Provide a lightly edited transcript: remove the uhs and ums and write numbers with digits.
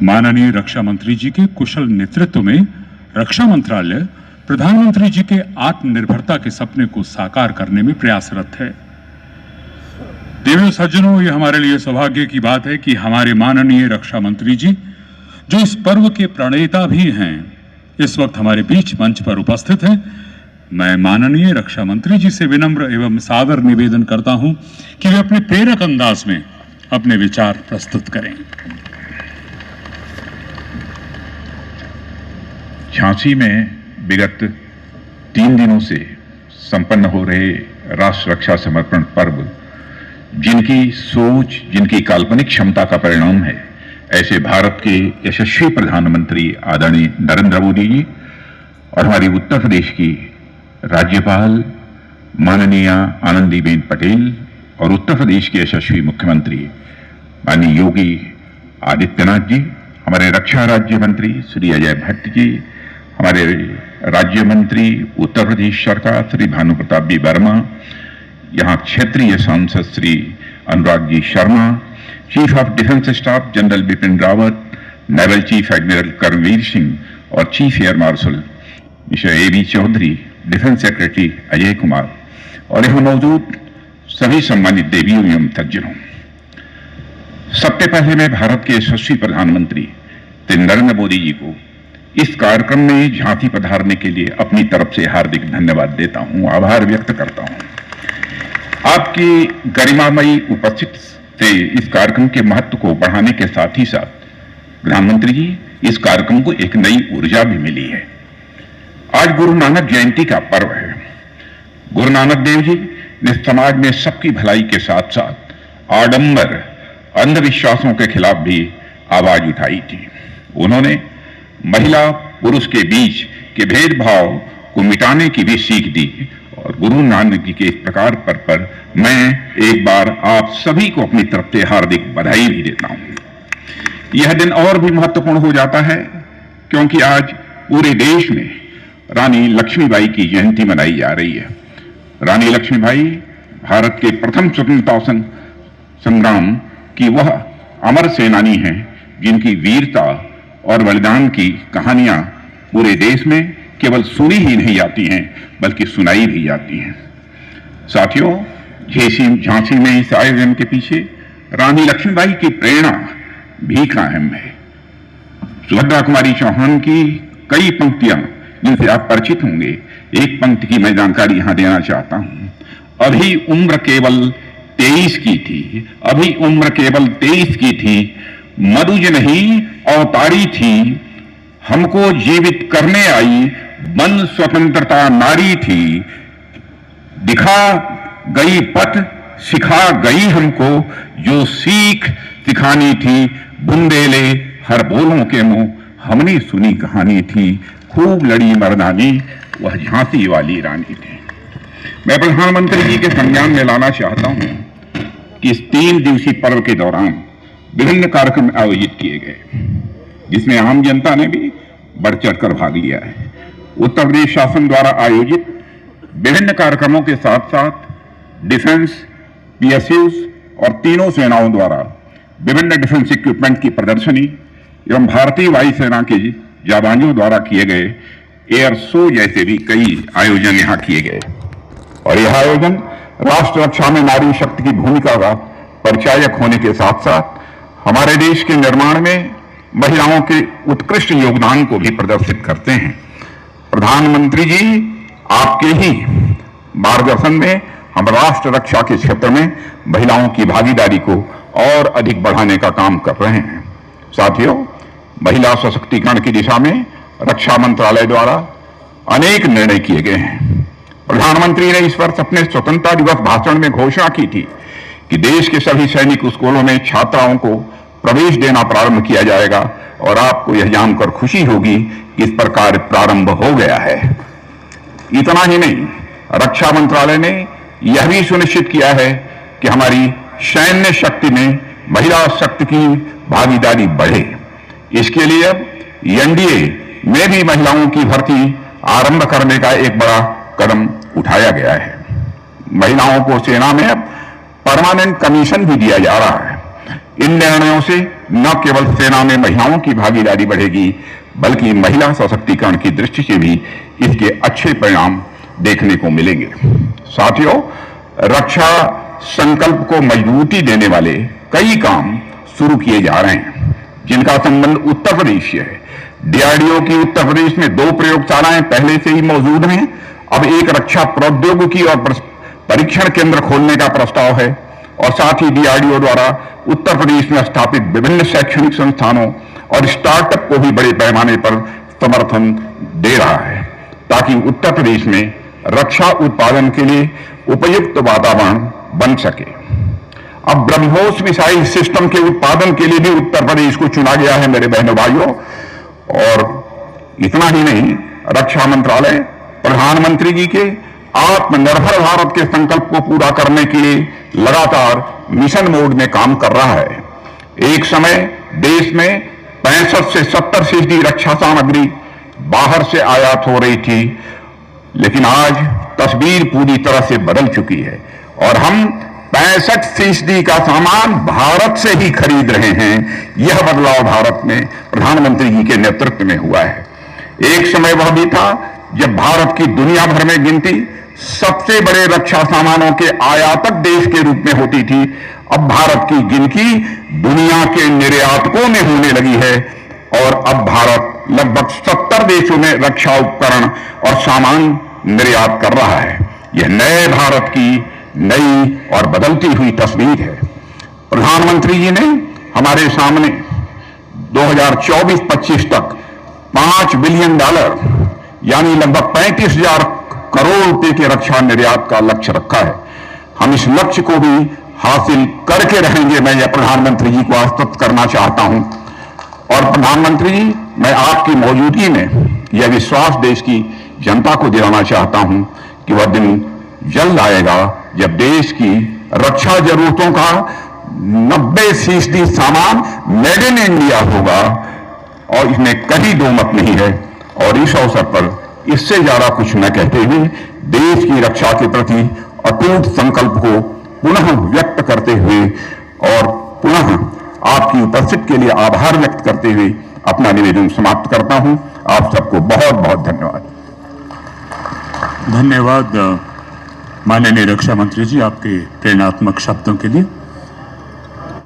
माननीय रक्षा मंत्री जी के कुशल नेतृत्व में रक्षा मंत्रालय प्रधानमंत्री जी के आत्मनिर्भरता के सपने को साकार करने में प्रयासरत है। देवियों सज्जनों, यह हमारे लिए सौभाग्य की बात है कि हमारे माननीय रक्षा मंत्री जी, जो इस पर्व के प्रणेता भी हैं, इस वक्त हमारे बीच मंच पर उपस्थित हैं। मैं माननीय रक्षा मंत्री जी से विनम्र एवं सादर निवेदन करता हूं कि वे अपने प्रेरक अंदाज में अपने विचार प्रस्तुत करें। झांसी में विगत 3 दिनों से संपन्न हो रहे राष्ट्र रक्षा समर्पण पर्व जिनकी सोच, जिनकी काल्पनिक क्षमता का परिणाम है, ऐसे भारत के यशस्वी प्रधानमंत्री आदरणीय नरेंद्र मोदी जी और हमारी उत्तर प्रदेश की राज्यपाल माननीय आनंदीबेन पटेल और उत्तर प्रदेश के यशस्वी मुख्यमंत्री माननीय योगी आदित्यनाथ जी, हमारे रक्षा राज्य मंत्री श्री अजय भट्ट जी, हमारे राज्य मंत्री उत्तर प्रदेश सरकार श्री भानु प्रताप जी वर्मा, यहाँ क्षेत्रीय सांसद Shri Anurag ji Sharma, chief of defence staff general Bipin Rawat, naval chief admiral Karambir Singh और chief air marshal mister A B. Chaudhary, defence secretary Ajay Kumar और यहाँ मौजूद सभी सम्मानित देवियों एवं सज्जनों, सबसे पहले मैं भारत के यशस्वी प्रधानमंत्री नरेंद्र मोदी जी को इस कार्यक्रम में झांसी पधारने के लिए अपनी तरफ से हार्दिक धन्यवाद देता हूं, आभार व्यक्त करता हूं। आपकी गरिमामयी उपस्थिति से इस कार्यक्रम के महत्व को बढ़ाने के साथ ही साथ प्रधानमंत्री जी, इस कार्यक्रम को एक नई ऊर्जा भी मिली है। आज गुरु नानक जयंती का पर्व है। गुरु नानक देव जी ने समाज में सबकी भलाई के साथ साथ आडंबर अंधविश्वासों के खिलाफ भी आवाज उठाई थी। उन्होंने महिला पुरुष के बीच के भेदभाव को मिटाने की भी सीख दी और गुरु नानक जी के इस प्रकार पर मैं एक बार आप सभी को अपनी तरफ से हार्दिक बधाई भी देता हूं। यह दिन और भी महत्वपूर्ण हो जाता है क्योंकि आज पूरे देश में रानी लक्ष्मीबाई की जयंती मनाई जा रही है। रानी लक्ष्मीबाई भारत के प्रथम स्वतंत्रता संग्राम की वह अमर सेनानी हैं जिनकी वीरता और बलिदान की कहानियां पूरे देश में केवल सुनी ही नहीं जाती हैं बल्कि सुनाई भी जाती हैं। साथियों, झांसी में इस आयोजन के पीछे रानी लक्ष्मीबाई की प्रेरणा भी कायम है। सुभद्रा कुमारी चौहान की कई पंक्तियां जिनसे आप परिचित होंगे, एक पंक्ति की मैं जानकारी यहां देना चाहता हूं। अभी उम्र केवल 23 की थी, अभी उम्र केवल 23 की थी, मधुज नहीं अवतारी थी, हमको जीवित करने आई बन स्वतंत्रता नारी थी, दिखा गई पथ सिखा गई हमको, जो सीख सिखानी थी, बुंदेले हर बोलों के मुंह, हमने सुनी कहानी थी, खूब लड़ी मर्दानी, वह झांसी वाली रानी थी। मैं प्रधानमंत्री जी के संज्ञान में लाना चाहता हूं कि इस 3 दिवसीय पर्व के दौरान विभिन्न कार्यक्रम आयोजित किए गए जिसमें आम जनता ने भी बढ़ चढ़कर भाग लिया है। उत्तर प्रदेश शासन द्वारा आयोजित विभिन्न कार्यक्रमों के साथ साथ डिफेंस, पीएसयूज और तीनों सेनाओं द्वारा विभिन्न डिफेंस इक्विपमेंट की प्रदर्शनी एवं भारतीय वायुसेना के जाबाजों द्वारा किए गए एयर शो जैसे भी कई आयोजन यहाँ किए गए और यह आयोजन राष्ट्र रक्षा में नारी शक्ति की भूमिका का परिचायक होने के साथ साथ हमारे देश के निर्माण में महिलाओं के उत्कृष्ट योगदान को भी प्रदर्शित करते हैं। प्रधानमंत्री जी, आपके ही मार्गदर्शन में हम राष्ट्र रक्षा के क्षेत्र में महिलाओं की भागीदारी को और अधिक बढ़ाने का काम कर रहे हैं। साथियों, महिला सशक्तिकरण की दिशा में रक्षा मंत्रालय द्वारा अनेक निर्णय किए गए हैं। प्रधानमंत्री ने इस वर्ष अपने स्वतंत्रता दिवस भाषण में घोषणा की थी कि देश के सभी सैनिक स्कूलों में छात्राओं को प्रवेश देना प्रारंभ किया जाएगा और आपको यह जानकर खुशी होगी कि इस पर कार्य प्रारंभ हो गया है। इतना ही नहीं, रक्षा मंत्रालय ने यह भी सुनिश्चित किया है कि हमारी सैन्य शक्ति में महिला शक्ति की भागीदारी बढ़े। इसके लिए अब एनडीए में भी महिलाओं की भर्ती आरंभ करने का एक बड़ा कदम उठाया गया है। महिलाओं को सेना में अब परमानेंट कमीशन भी दिया जा रहा है। इन निर्णयों से न केवल सेना में महिलाओं की भागीदारी बढ़ेगी, बल्कि महिला सशक्तिकरण की दृष्टि से भी इसके अच्छे परिणाम देखने को मिलेंगे। साथियों, रक्षा संकल्प को मजबूती देने वाले कई काम शुरू किए जा रहे हैं, जिनका संबंध उत्तर प्रदेश से है। डीआरडीओ की उत्तर प्रदेश में 2 प्रयोगशालाएं पहले से ही मौजूद हैं। अब एक रक्षा प्रौद्योगिकी और परीक्षण केंद्र खोलने का प्रस्ताव है और साथ ही डीआरडीओ द्वारा उत्तर प्रदेश में स्थापित विभिन्न शैक्षणिक संस्थानों और स्टार्टअप को भी बड़े पैमाने पर समर्थन दे रहा है, ताकि उत्तर प्रदेश में रक्षा उत्पादन के लिए उपयुक्त वातावरण बन सके। अब ब्रह्मोस मिसाइल सिस्टम के उत्पादन के लिए भी उत्तर प्रदेश को चुना गया है मेरे बहनों भाइयों। और इतना ही नहीं, रक्षा मंत्रालय प्रधानमंत्री जी के आत्मनिर्भर भारत के संकल्प को पूरा करने के लिए लगातार मिशन मोड में काम कर रहा है। एक समय देश में 65 से 70% रक्षा सामग्री बाहर से आयात हो रही थी, लेकिन आज तस्वीर पूरी तरह से बदल चुकी है और हम 65% का सामान भारत से ही खरीद रहे हैं। यह बदलाव भारत में प्रधानमंत्री जी के नेतृत्व में हुआ है। एक समय वह भी था जब भारत की दुनिया भर में गिनती सबसे बड़े रक्षा सामानों के आयातक देश के रूप में होती थी। अब भारत की गिनती दुनिया के निर्यातकों में होने लगी है और अब भारत लगभग 70 देशों में रक्षा उपकरण और सामान निर्यात कर रहा है। यह नए भारत की नई और बदलती हुई तस्वीर है। प्रधानमंत्री जी ने हमारे सामने 2024-25 तक $5 बिलियन यानी लगभग 35,000 करोड़ रुपए के रक्षा निर्यात का लक्ष्य रखा है। हम इस लक्ष्य को भी हासिल करके रहेंगे, मैं यह प्रधानमंत्री जी को आश्वस्त करना चाहता हूं। और प्रधानमंत्री जी, मैं आपकी मौजूदगी में यह विश्वास देश की जनता को दिलाना चाहता हूं कि वह दिन जल्द आएगा जब देश की रक्षा जरूरतों का 90% सामान मेड इन इंडिया होगा और इसमें कहीं दो मत नहीं है। और इस अवसर पर इससे ज्यादा कुछ न कहते हुए देश की रक्षा के प्रति अटूट संकल्प को पुनः व्यक्त करते हुए और पुनः आपकी उपस्थिति के लिए आभार व्यक्त करते हुए अपना निवेदन समाप्त करता हूं। आप सबको बहुत बहुत धन्यवाद। धन्यवाद माननीय रक्षा मंत्री जी, आपके प्रेरणात्मक शब्दों के लिए।